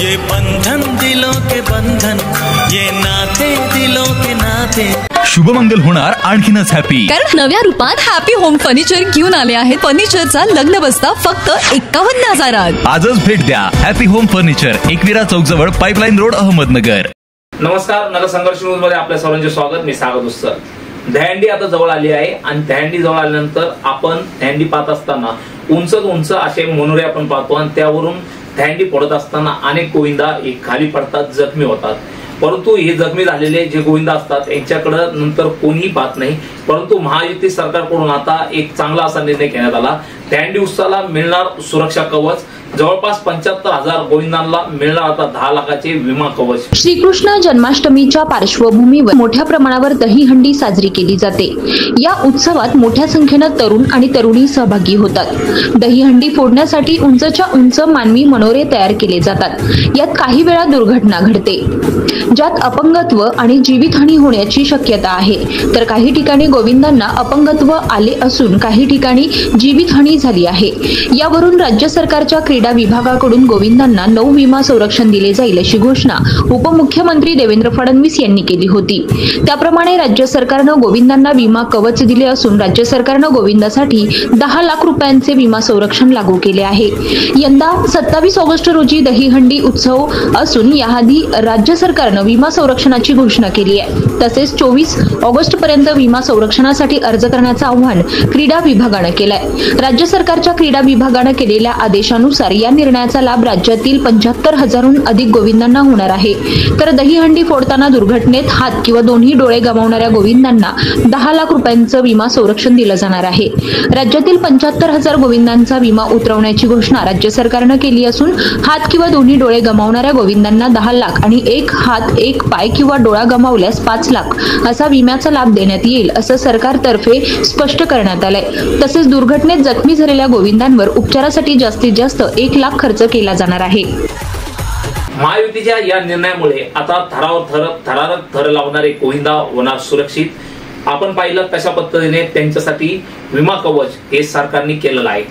ये बंधन दिलों के बंधन, ये नाते दिलों के नाते। शुभमंगल होणार आणखीनच हॅपी, कारण नव्या रूपात हॅपी होम फर्निचर घेऊन आले आहेत. फर्निचरचा लग्न बस्ता फक्त 51,000. आजच भेट द्या हॅपी होम फर्निचर, एकविरा चौक जवळ पाइपलाइन रोड, अहमदनगर. नमस्कार, नगरसंघर्ष न्यूज मध्ये आपल्या सर्वांचे स्वागत. मी सागर दुस्तर. दहीहंडी आता जवळ आली आहे आणि दहीहंडी जवळ आल्यानंतर आपण दहीहंडी पाहत असताना उंच असे मनोरे आपण पाहतो आणि त्यावरून दहीहंडी पडत असताना अनेक गोविंदा खाली पडतात, जखमी होतात. परंतु हे जखमी झालेले जे गोविंदा असतात यांच्याकडे नंतर कोणीही पाहत नाही. परंतु महायुती सरकारकडून आता एक चांगला असा निर्णय घेण्यात आला. दहीहंडी उत्सवाला मिळणार सुरक्षा कवच. जवळपास 75,000 गोविंदांना मिळणार आता 10 लाखाचे विमा कवच. श्रीकृष्ण जन्माष्टमीच्या पार्श्वभूमीवर मोठ्या प्रमाणावर दहीहंडी साजरी केली जाते. या उत्सवात मोठ्या संख्येनं तरुण आणि तरुणी सहभागी होतात. दहीहंडी फोडण्यासाठी उंचच्या उंच मानवी मनोरे तयार केले जातात. यात काही वेळा दुर्घटना घडते, ज्यात अपंगत्व आणि जीवितहानी होण्याची शक्यता आहे. तर काही ठिकाणी गोविंदांना अपंगत्व आले असून काही ठिकाणी जीवितहानी झाली आहे. यावरून राज्य सरकारच्या क्रीडा विभागाकडून गोविंदांना 9 विमा संरक्षण दिले जाईल अशी घोषणा उपमुख्यमंत्री देवेंद्र फडणवीस यांनी केली होती. त्याप्रमाणे राज्य सरकारनं गोविंदांना विमा कवच दिले असून राज्य सरकारनं गोविंदासाठी 10 लाख रुपयांचे विमा संरक्षण लागू केले आहे. यंदा 27 ऑगस्ट रोजी दहीहंडी उत्सव असून याआधी राज्य सरकारनं विमा संरक्षणाची घोषणा केली आहे. तसेच 24 ऑगस्ट पर्यंत विमा संरक्षणासाठी अर्ज करण्याचं आवाहन क्रीडा विभागानं केलंय. राज्य सरकारच्या क्रीडा विभागानं केलेल्या आदेशानुसार या निर्णयाचा लाभ राज्यातील 75,000हून अधिक गोविंदांना होणार आहे. तर दहीहंडी फोडताना दुर्घटनेत हात किंवा दोन्ही डोळे गमावणाऱ्या गोविंदांना 10 लाख रुपयांचं विमा संरक्षण दिलं जाणार आहे. राज्यातील 75,000 गोविंदांचा विमा उतरवण्याची घोषणा राज्य सरकारनं केली असून हात किंवा दोन्ही डोळे गमावणाऱ्या गोविंदांना 10 लाख आणि एक हात, एक पाय किंवा डोळा गमावल्यास 5 लाख असा विम्याचा लाभ देण्यात येईल असं सरकारतर्फे स्पष्ट करण्यात आलंय. तसेच दुर्घटनेत जखमी झालेल्या गोविंदांवर उपचारासाठी जास्तीत जास्त 1 लाख खर्च केला जाणार आहे. महायुतीच्या या निर्णयामुळे आता थरारक थर लावणारे गोविंदा होणार सुरक्षित. आपण पाहिलं कशा पद्धतीने त्यांच्यासाठी विमा कवच हे सरकारने केलेलं आहे.